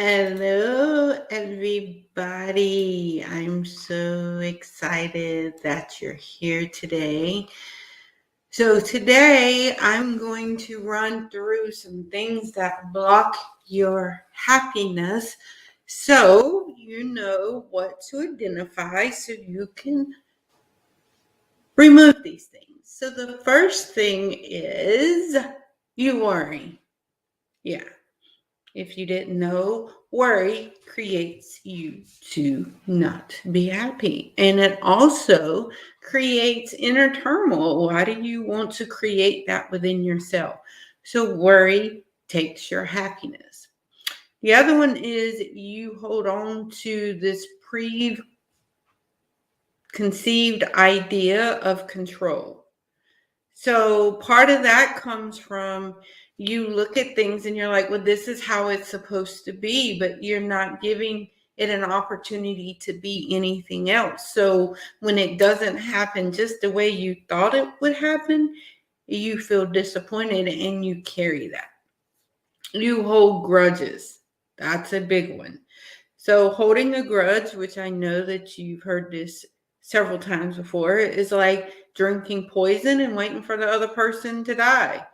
Hello, everybody. I'm so excited that you're here today. So, today I'm going to run through some things that block your happiness so you know what to identify so you can remove these things. So, the first thing is you worry. Yeah. If you didn't know, worry creates you to not be happy. And it also creates inner turmoil. Why do you want to create that within yourself? So, worry takes your happiness. The other one is you hold on to this preconceived idea of control. So part of that comes from you look at things and you're like, well, this is how it's supposed to be, but you're not giving it an opportunity to be anything else. So when it doesn't happen just the way you thought it would happen, you feel disappointed and you carry that. You hold grudges. That's a big one. So holding a grudge, which I know that you've heard this several times before, is like drinking poison and waiting for the other person to die.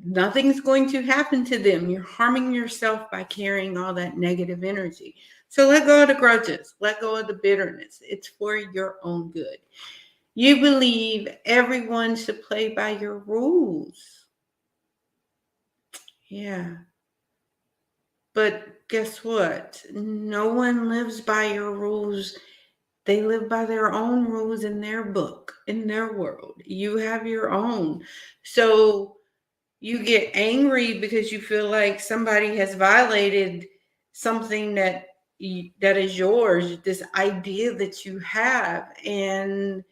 Nothing's going to happen to them. You're harming yourself by carrying all that negative energy. So let go of the grudges. Let go of the bitterness. It's for your own good. You believe everyone should play by your rules. Yeah. But guess what? No one lives by your rules. They live by their own rules in their book, in their world. You have your own. So you get angry because you feel like somebody has violated something that is yours, this idea that you have, and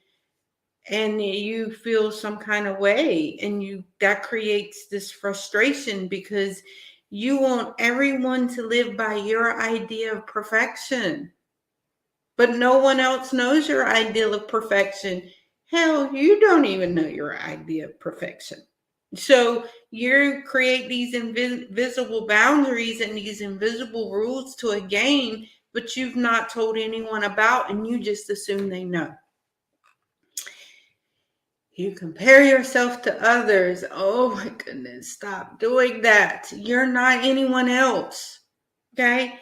you feel some kind of way, and you that creates this frustration because you want everyone to live by your idea of perfection, but no one else knows your ideal of perfection. Hell, you don't even know your idea of perfection. So you create these invisible boundaries and these invisible rules to a game, but you've not told anyone about, and you just assume they know. You compare yourself to others. Oh my goodness, stop doing that. You're not anyone else. Okay?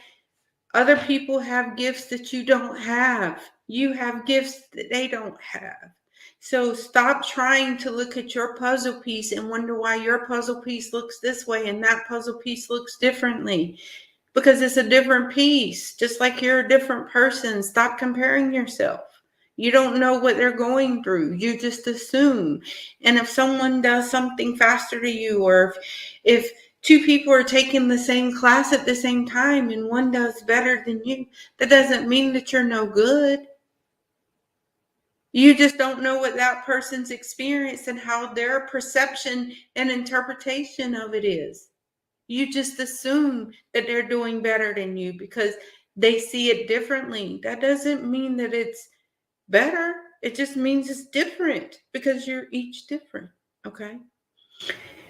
Other people have gifts that you don't have. You have gifts that they don't have. So stop trying to look at your puzzle piece and wonder why your puzzle piece looks this way and that puzzle piece looks differently. Because it's a different piece, just like you're a different person. Stop comparing yourself. You don't know what they're going through. You just assume. And if someone does something faster to you, or if two people are taking the same class at the same time and one does better than you, that doesn't mean that you're no good. You just don't know what that person's experience and how their perception and interpretation of it is. You just assume that they're doing better than you because they see it differently. That doesn't mean that it's better. It just means it's different because you're each different. Okay.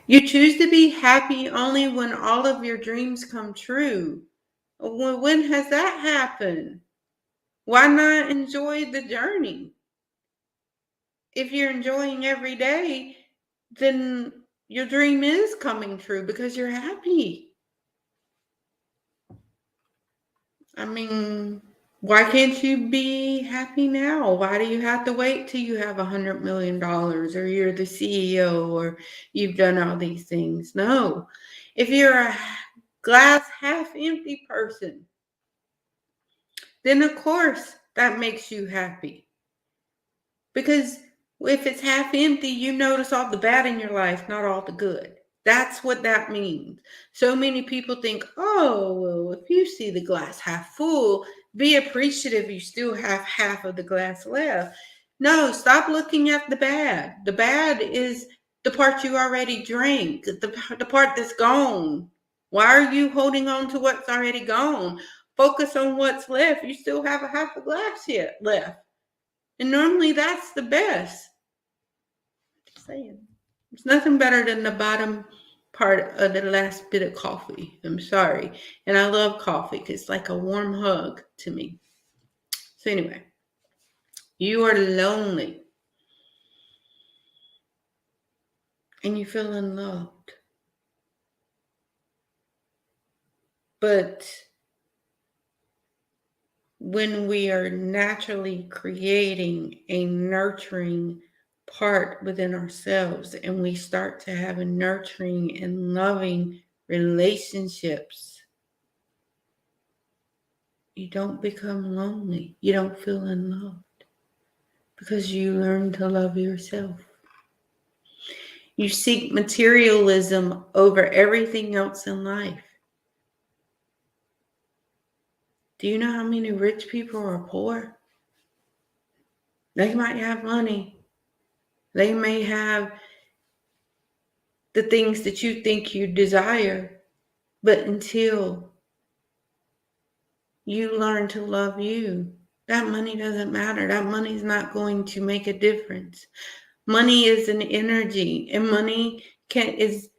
You choose to be happy only when all of your dreams come true. When has that happened? Why not enjoy the journey? If you're enjoying every day, then your dream is coming true because you're happy. I mean, why can't you be happy now? Why do you have to wait till you have $100 million or you're the CEO or you've done all these things? No. If you're a glass half empty person, then of course that makes you happy. Because if it's half empty, you notice all the bad in your life, not all the good. That's what that means. So many people think, oh, well, if you see the glass half full, be appreciative you still have half of the glass left. No, stop looking at the bad. The bad is the part you already drank, the part that's gone. Why are you holding on to what's already gone? Focus on what's left. You still have a half a glass yet left. And normally that's the best. Just saying. There's nothing better than the bottom part of the last bit of coffee. I'm sorry. And I love coffee because it's like a warm hug to me. So anyway, you are lonely and you feel unloved. But when we are naturally creating a nurturing part within ourselves and we start to have a nurturing and loving relationships, you don't become lonely. You don't feel unloved because you learn to love yourself. You seek materialism over everything else in life. Do you know how many rich people are poor? They might have money. They may have the things that you think you desire, but until you learn to love you, that money doesn't matter. That money is not going to make a difference. Money is an energy, and money is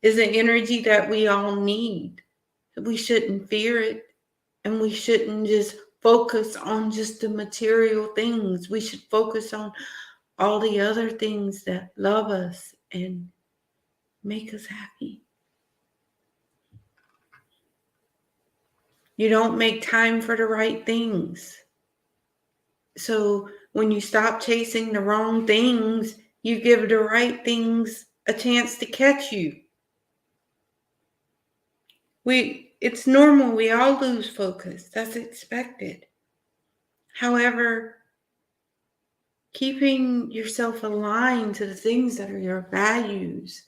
an energy that we all need. We shouldn't fear it, and we shouldn't just focus on just the material things. We should focus on all the other things that love us and make us happy. You don't make time for the right things. So when you stop chasing the wrong things, you give the right things a chance to catch you. It's normal. We all lose focus. That's expected. However, keeping yourself aligned to the things that are your values,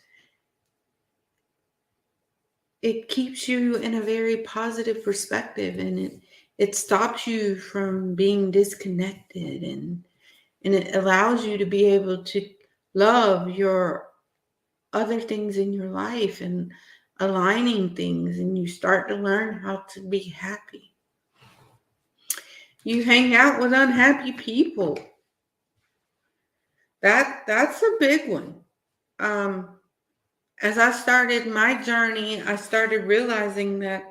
it keeps you in a very positive perspective, and it stops you from being disconnected, and it allows you to be able to love your other things in your life and aligning things, and you start to learn how to be happy. You hang out with unhappy people. That's a big one. As I started my journey, I started realizing that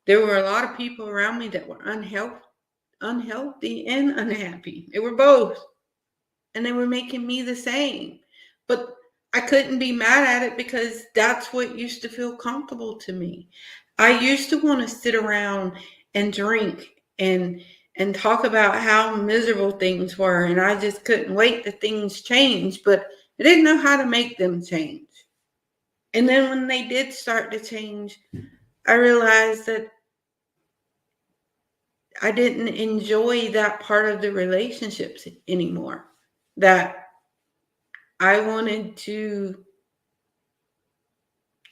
there were a lot of people around me that were unhealthy and unhappy. They were both. And they were making me the same. But I couldn't be mad at it because that's what used to feel comfortable to me. I used to want to sit around and drink and talk about how miserable things were, and I just couldn't wait that things change, but I didn't know how to make them change. And then when they did start to change, I realized that I didn't enjoy that part of the relationships anymore. That I wanted to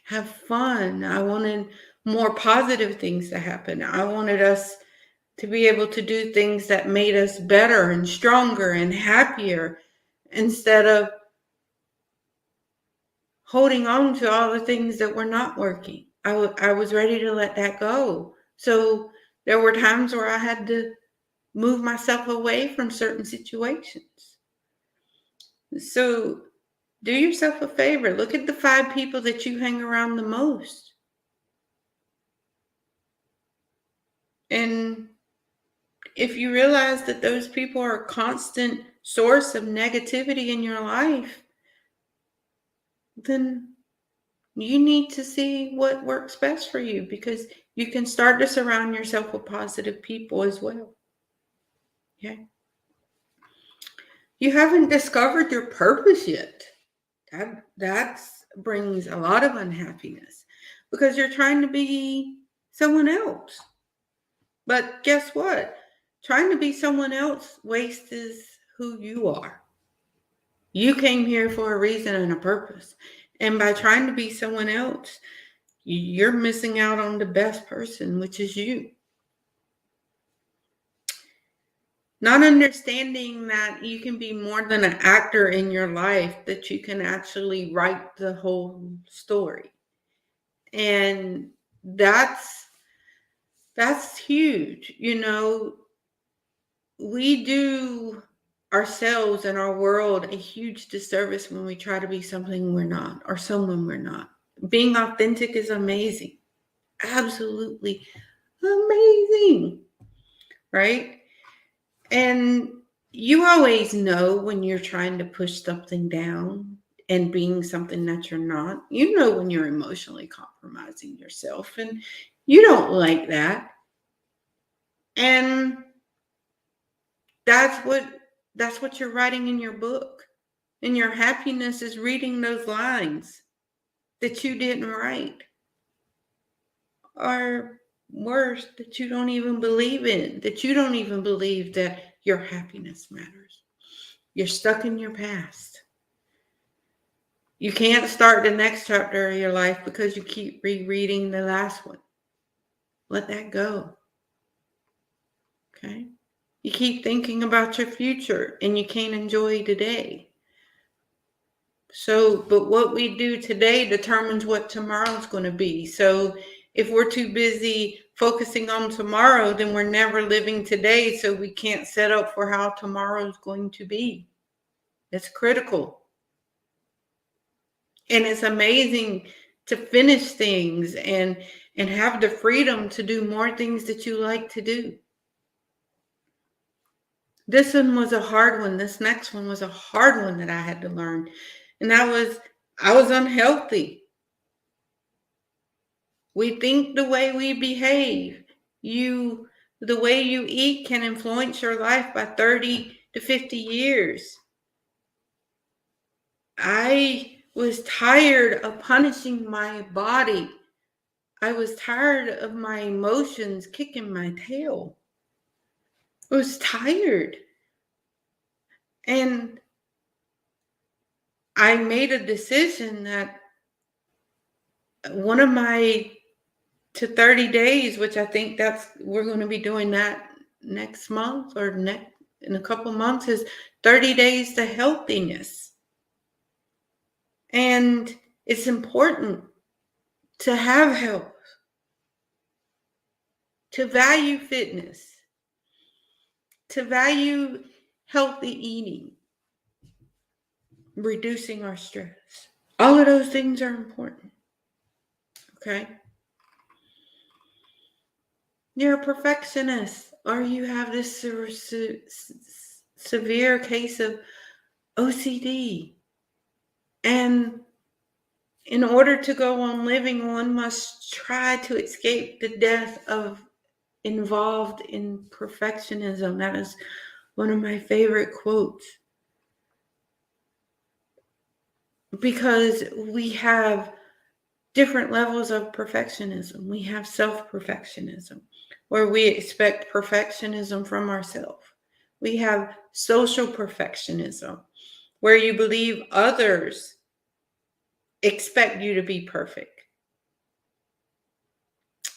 have fun. I wanted more positive things to happen. I wanted us to be able to do things that made us better and stronger and happier instead of holding on to all the things that were not working. I was ready to let that go. So there were times where I had to move myself away from certain situations. So do yourself a favor. Look at the 5 people that you hang around the most. And if you realize that those people are a constant source of negativity in your life, then you need to see what works best for you, because you can start to surround yourself with positive people as well. Okay? You haven't discovered your purpose yet. That brings a lot of unhappiness because you're trying to be someone else. But guess what? Trying to be someone else wastes who you are. You came here for a reason and a purpose. And by trying to be someone else, you're missing out on the best person, which is you. Not understanding that you can be more than an actor in your life, that you can actually write the whole story. And that's huge. We do ourselves and our world a huge disservice when we try to be something we're not or someone we're not. Being authentic is amazing. Absolutely amazing. Right? And you always know when you're trying to push something down and being something that you're not. You know when you're emotionally compromising yourself, and you don't like that. And that's what you're writing in your book. And your happiness is reading those lines that you didn't write, or worse, that you don't even believe in, that you don't even believe that your happiness matters. You're stuck in your past. You can't start the next chapter of your life because you keep rereading the last one. Let that go. Okay? You keep thinking about your future and you can't enjoy today. So, but what we do today determines what tomorrow's going to be. So, if we're too busy focusing on tomorrow, then we're never living today. So, we can't set up for how tomorrow's going to be. It's critical. And it's amazing to finish things and have the freedom to do more things that you like to do. This one was a hard one. This next one was a hard one that I had to learn. And that was, I was unhealthy. We think the way we behave. The way you eat can influence your life by 30 to 50 years. I was tired of punishing my body. I was tired of my emotions kicking my tail. I was tired. And I made a decision that one of my to 30 days, which I think we're going to be doing that next month or in a couple months, is 30 days to healthiness. And it's important to have health, to value fitness, to value healthy eating, reducing our stress. All of those things are important. Okay? You're a perfectionist, or you have this severe case of OCD. And in order to go on living, one must try to escape the death of involved in perfectionism. That is one of my favorite quotes. Because we have different levels of perfectionism. We have self-perfectionism, where we expect perfectionism from ourselves. We have social perfectionism, where you believe others expect you to be perfect.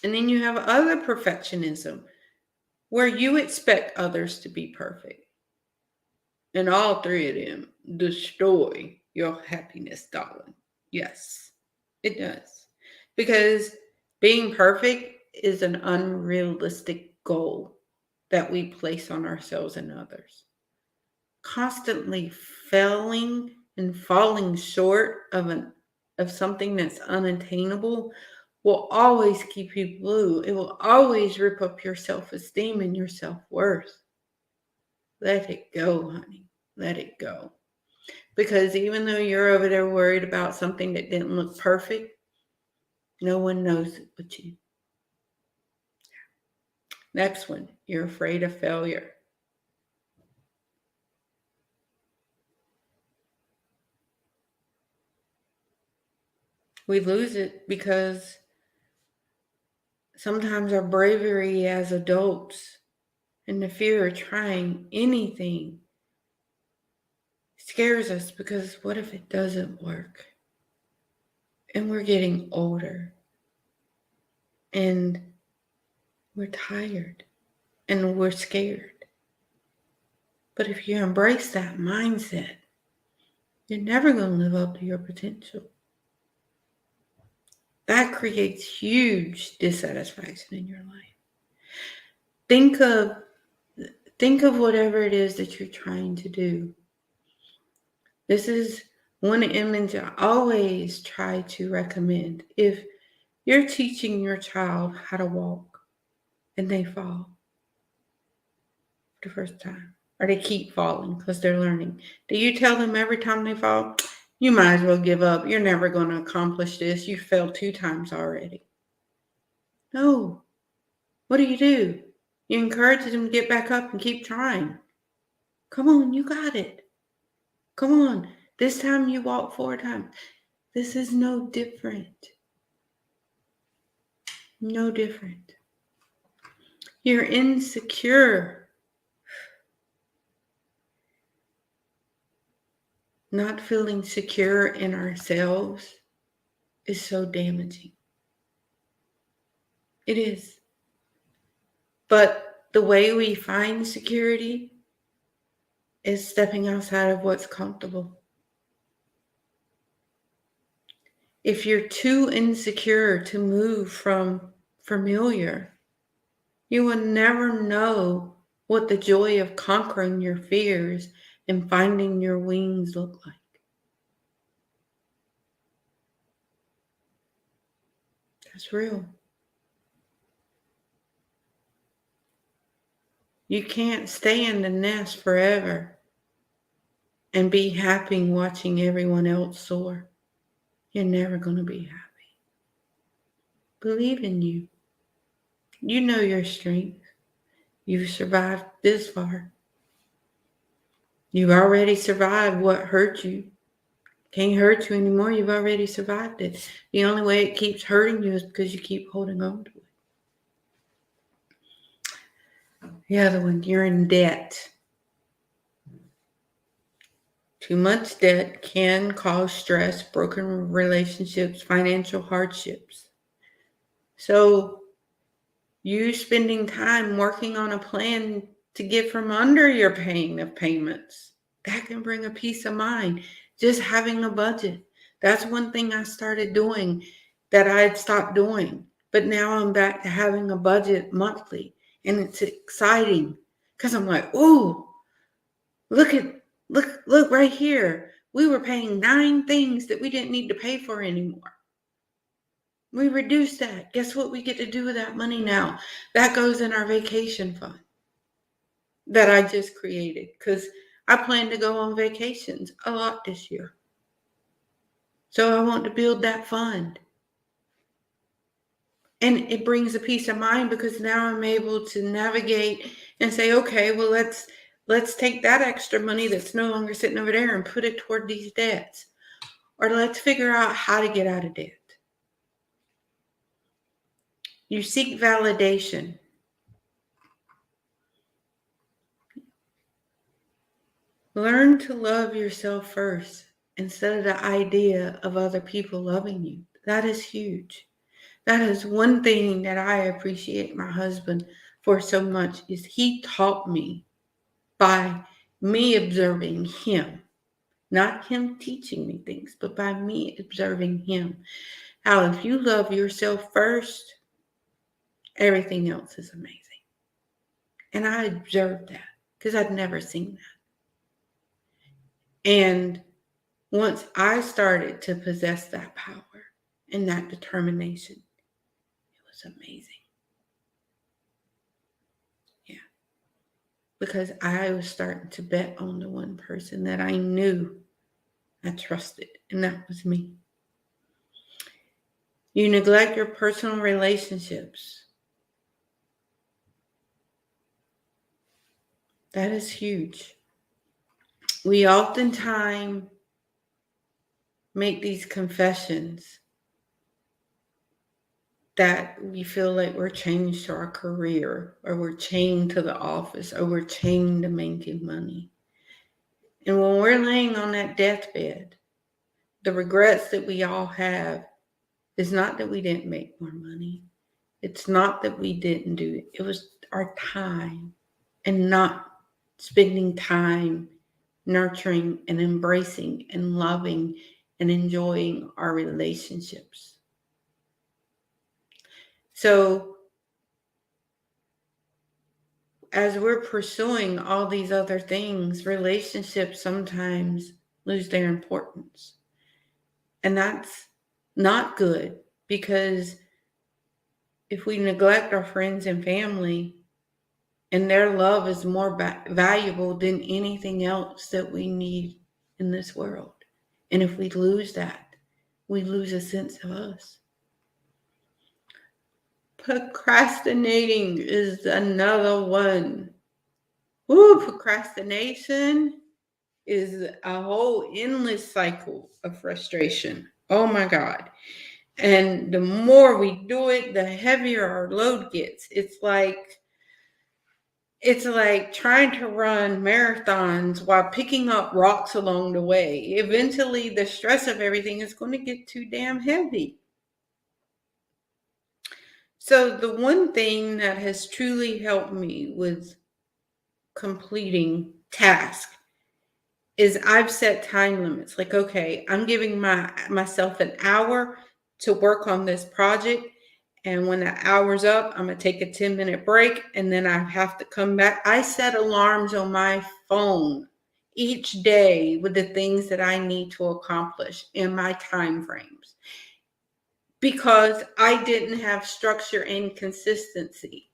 And then you have other perfectionism, where you expect others to be perfect. And all three of them destroy your happiness, darling. Yes, it does. Because being perfect is an unrealistic goal that we place on ourselves and others. Constantly failing and falling short of something that's unattainable will always keep you blue. It will always rip up your self-esteem and your self-worth. Let it go, honey. Let it go. Because even though you're over there worried about something that didn't look perfect, no one knows it but you. Next one, you're afraid of failure. We lose it because sometimes our bravery as adults and the fear of trying anything scares us, because what if it doesn't work? And we're getting older and we're tired and we're scared. But if you embrace that mindset, you're never going to live up to your potential. That creates huge dissatisfaction in your life. Think of whatever it is that you're trying to do. This is One image I always try to recommend: if you're teaching your child how to walk and they fall for the first time, or they keep falling because they're learning, do you tell them every time they fall, you might as well give up? You're never going to accomplish this. You failed 2 times already. No. What do? You encourage them to get back up and keep trying. Come on, you got it. Come on. This time you walk 4 times. This is no different. No different. You're insecure. Not feeling secure in ourselves is so damaging. It is. But the way we find security is stepping outside of what's comfortable. If you're too insecure to move from familiar, you will never know what the joy of conquering your fears and finding your wings look like. That's real. You can't stay in the nest forever and be happy watching everyone else soar. You're never going to be happy. Believe in you. You know your strength. You've survived this far. You've already survived what hurt you. Can't hurt you anymore. You've already survived it. The only way it keeps hurting you is because you keep holding on to it. The other one, you're in debt. Too much debt can cause stress, broken relationships, financial hardships. So you spending time working on a plan to get from under your pain of payments, that can bring a peace of mind. Just having a budget. That's one thing I started doing that I had stopped doing. But now I'm back to having a budget monthly. And it's exciting because I'm like, ooh, look right here. We were paying 9 things that we didn't need to pay for anymore. We reduced that. Guess what we get to do with that money now? That goes in our vacation fund that I just created because I plan to go on vacations a lot this year. So I want to build that fund. And it brings a peace of mind because now I'm able to navigate and say, okay, well, let's take that extra money that's no longer sitting over there and put it toward these debts. Or let's figure out how to get out of debt. You seek validation. Learn to love yourself first instead of the idea of other people loving you. That is huge. That is one thing that I appreciate my husband for so much is he taught me by me observing him, not him teaching me things, but by me observing him. How if you love yourself first, everything else is amazing. And I observed that because I'd never seen that. And once I started to possess that power and that determination, it was amazing. Yeah. Because I was starting to bet on the one person that I knew I trusted, and that was me. You neglect your personal relationships. That is huge. We oftentimes make these confessions that we feel like we're chained to our career, or we're chained to the office, or we're chained to making money. And when we're laying on that deathbed, the regrets that we all have is not that we didn't make more money. It's not that we didn't do it. It was our time and not spending time nurturing and embracing and loving and enjoying our relationships. So as we're pursuing all these other things, relationships sometimes lose their importance. And that's not good, because if we neglect our friends and family, and their love is more valuable than anything else that we need in this world. And if we lose that, we lose a sense of us. Procrastinating is another one. Procrastination is a whole endless cycle of frustration. Oh my God. And the more we do it, the heavier our load gets. It's like trying to run marathons while picking up rocks along the way. Eventually, the stress of everything is going to get too damn heavy. So the one thing that has truly helped me with completing tasks is I've set time limits. Like, okay, I'm giving myself an hour to work on this project. And when that hour's up, I'm going to take a 10-minute break, and then I have to come back. I set alarms on my phone each day with the things that I need to accomplish in my time frames, because I didn't have structure and consistency.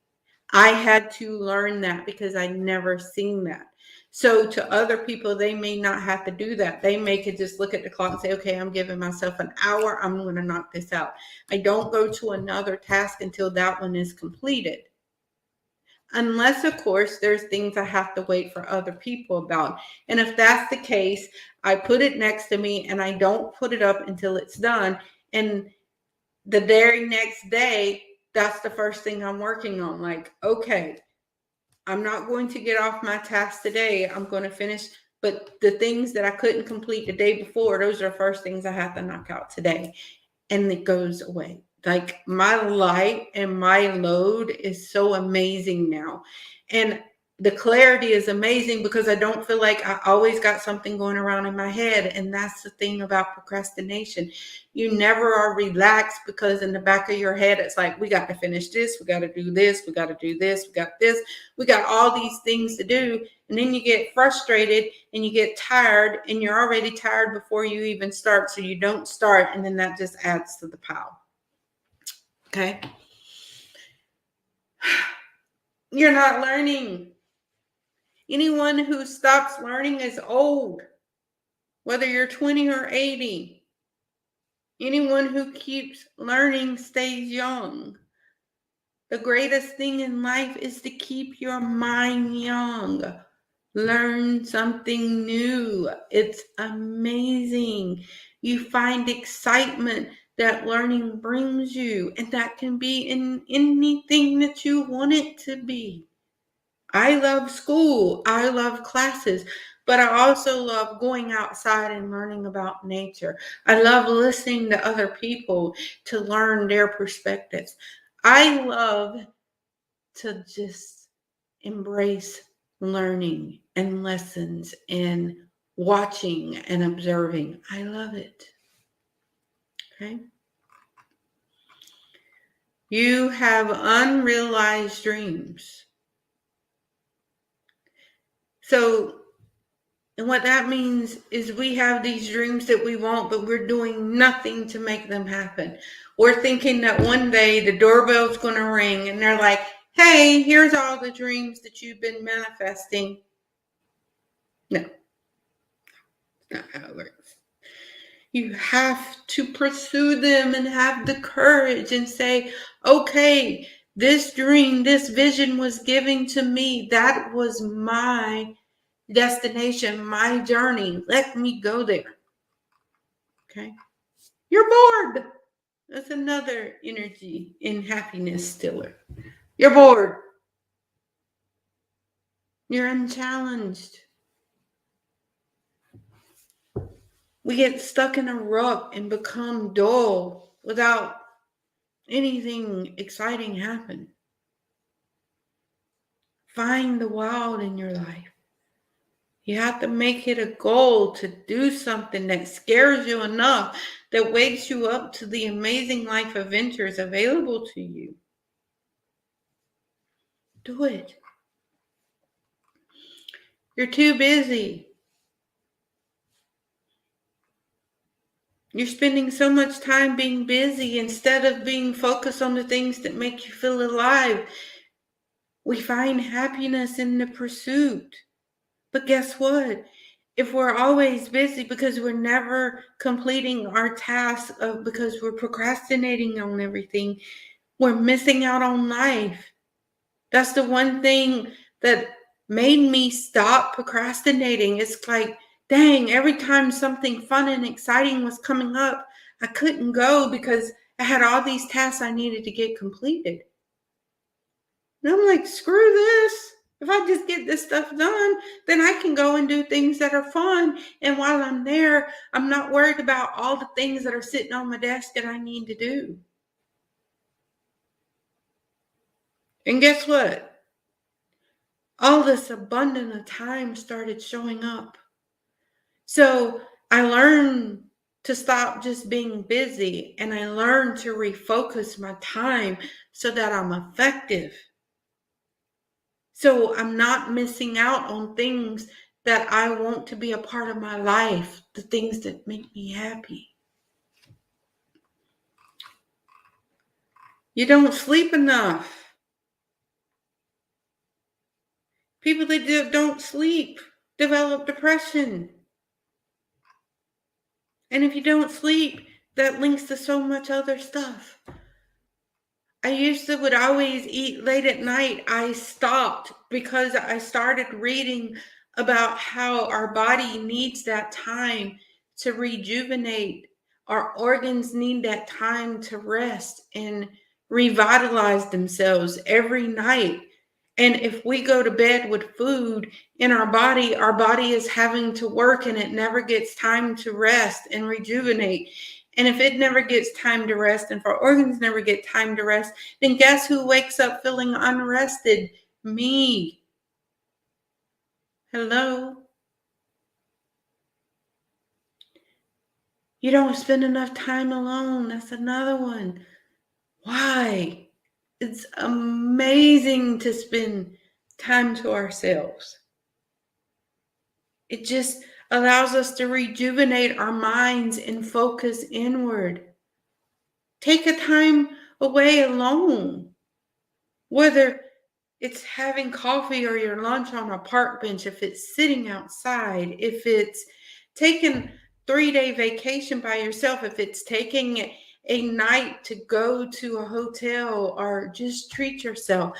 I had to learn that because I'd never seen that. So to other people, they may not have to do that. They may could just look at the clock and say, okay, I'm giving myself an hour. I'm going to knock this out. I don't go to another task until that one is completed. Unless, of course, there's things I have to wait for other people about. And if that's the case, I put it next to me and I don't put it up until it's done. And the very next day, that's the first thing I'm working on. Like, okay, I'm not going to get off my task today. I'm going to finish. But the things that I couldn't complete the day before, those are the first things I have to knock out today. And it goes away. Like, my light and my load is so amazing now. And the clarity is amazing because I don't feel like I always got something going around in my head. And that's the thing about procrastination. You never are relaxed, because in the back of your head, it's like, we got to finish this. We got to do this. We got to do this. We got this. We got all these things to do. And then you get frustrated and you get tired, and you're already tired before you even start. So you don't start. And then that just adds to the pile. Okay. You're not learning. Anyone who stops learning is old, whether you're 20 or 80. Anyone who keeps learning stays young. The greatest thing in life is to keep your mind young. Learn something new. It's amazing. You find excitement that learning brings you, and that can be in anything that you want it to be. I love school. I love classes, but I also love going outside and learning about nature. I love listening to other people to learn their perspectives. I love to just embrace learning and lessons and watching and observing. I love it. Okay. You have unrealized dreams. So, and what that means is we have these dreams that we want, but we're doing nothing to make them happen. We're thinking that one day the doorbell's going to ring and they're like, hey, here's all the dreams that you've been manifesting. No, that's not how it works. You have to pursue them and have the courage and say, okay, this dream, this vision was given to me. That was my destination, my journey. Let me go there. Okay. You're bored. That's another energy and happiness stiller. You're bored. You're unchallenged. We get stuck in a rut and become dull without anything exciting happen. Find the wild in your life. You have to make it a goal to do something that scares you enough, that wakes you up to the amazing life adventures available to you. Do it. You're too busy. You're spending so much time being busy instead of being focused on the things that make you feel alive. We find happiness in the pursuit. But guess what? If we're always busy because we're never completing our tasks because we're procrastinating on everything, we're missing out on life. That's the one thing that made me stop procrastinating. It's like, dang, every time something fun and exciting was coming up, I couldn't go because I had all these tasks I needed to get completed. And I'm like, screw this. If I just get this stuff done, then I can go and do things that are fun. And while I'm there, I'm not worried about all the things that are sitting on my desk that I need to do. And guess what? All this abundance of time started showing up. So I learned to stop just being busy, and I learned to refocus my time so that I'm effective. So I'm not missing out on things that I want to be a part of my life, the things that make me happy. You don't sleep enough. People that don't sleep develop depression. And if you don't sleep, that links to so much other stuff. I used to would always eat late at night. I stopped because I started reading about how our body needs that time to rejuvenate. Our organs need that time to rest and revitalize themselves every night. And if we go to bed with food in our body is having to work and it never gets time to rest and rejuvenate. And if it never gets time to rest and if our organs never get time to rest, then guess who wakes up feeling unrested? Me. Hello? You don't spend enough time alone. That's another one. Why? It's amazing to spend time to ourselves. It just allows us to rejuvenate our minds and focus inward. Take a time away alone, whether it's having coffee or your lunch on a park bench, if it's sitting outside, if it's taking 3-day vacation by yourself, if it's taking a night to go to a hotel or just treat yourself.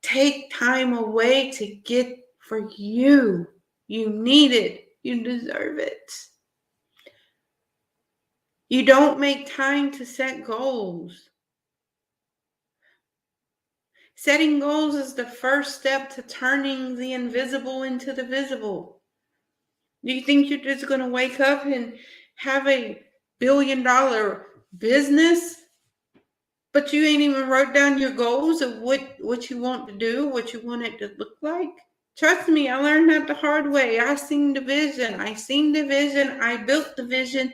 Take time away to get for you. You need it. You deserve it. You don't make time to set goals. Setting goals is the first step to turning the invisible into the visible. Do you think you're just going to wake up and have a $1 billion business, but you ain't even wrote down your goals of what you want to do, what you want it to look like? Trust me, I learned that the hard way. I seen the vision. I built the vision,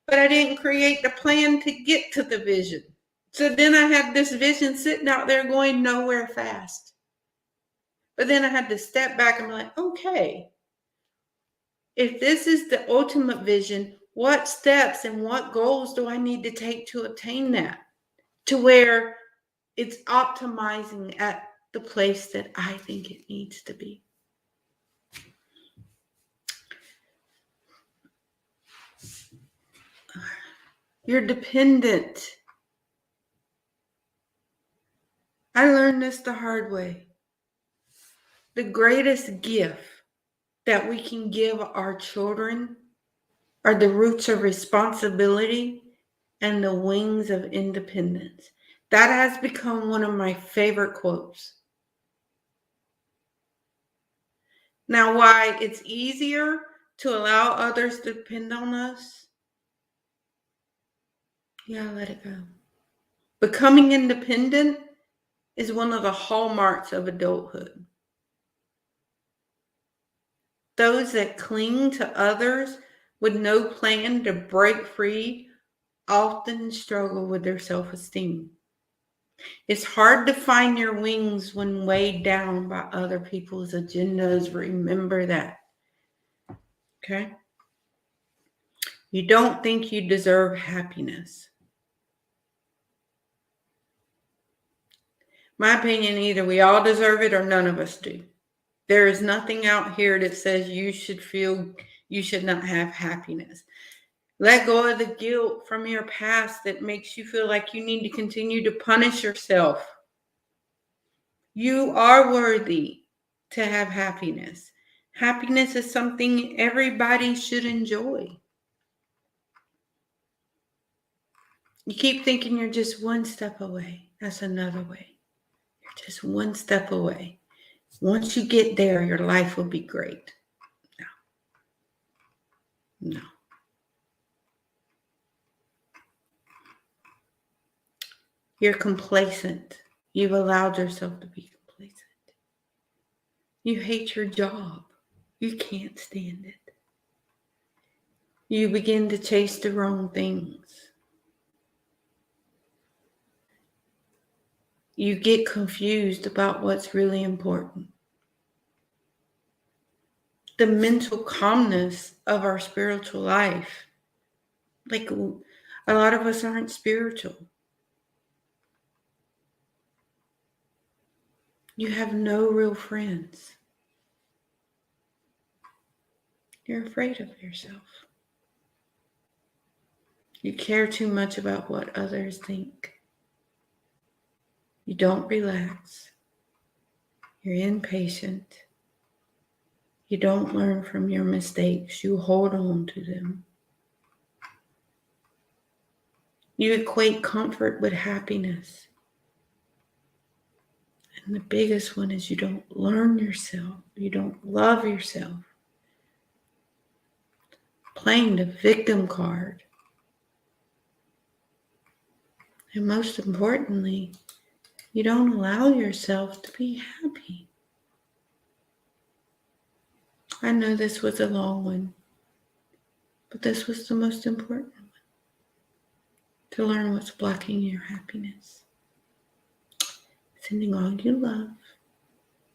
but I didn't create the plan to get to the vision. So then I had this vision sitting out there going nowhere fast. But then I had to step back and be like, okay, if this is the ultimate vision, what steps and what goals do I need to take to obtain that? To where it's optimizing at the place that I think it needs to be. You're dependent. I learned this the hard way. The greatest gift that we can give our children are the roots of responsibility and the wings of independence. That has become one of my favorite quotes. Now, why it's easier to allow others to depend on us, yeah, let it go. Becoming independent is one of the hallmarks of adulthood. Those that cling to others with no plan to break free often struggle with their self-esteem. It's hard to find your wings when weighed down by other people's agendas. Remember that. Okay? You don't think you deserve happiness. My opinion, either we all deserve it or none of us do. There is nothing out here that says you should not have happiness. Let go of the guilt from your past that makes you feel like you need to continue to punish yourself. You are worthy to have happiness. Happiness is something everybody should enjoy. You keep thinking you're just one step away. That's another way. You're just one step away. Once you get there, your life will be great. No. You're complacent. You've allowed yourself to be complacent. You hate your job. You can't stand it. You begin to chase the wrong things. You get confused about what's really important. The mental calmness of our spiritual life. Like, a lot of us aren't spiritual. You have no real friends. You're afraid of yourself. You care too much about what others think. You don't relax. You're impatient. You don't learn from your mistakes. You hold on to them. You equate comfort with happiness. And the biggest one is you don't learn yourself. You don't love yourself. Playing the victim card. And most importantly, you don't allow yourself to be happy. I know this was a long one, but this was the most important one. To learn what's blocking your happiness. Sending all you love.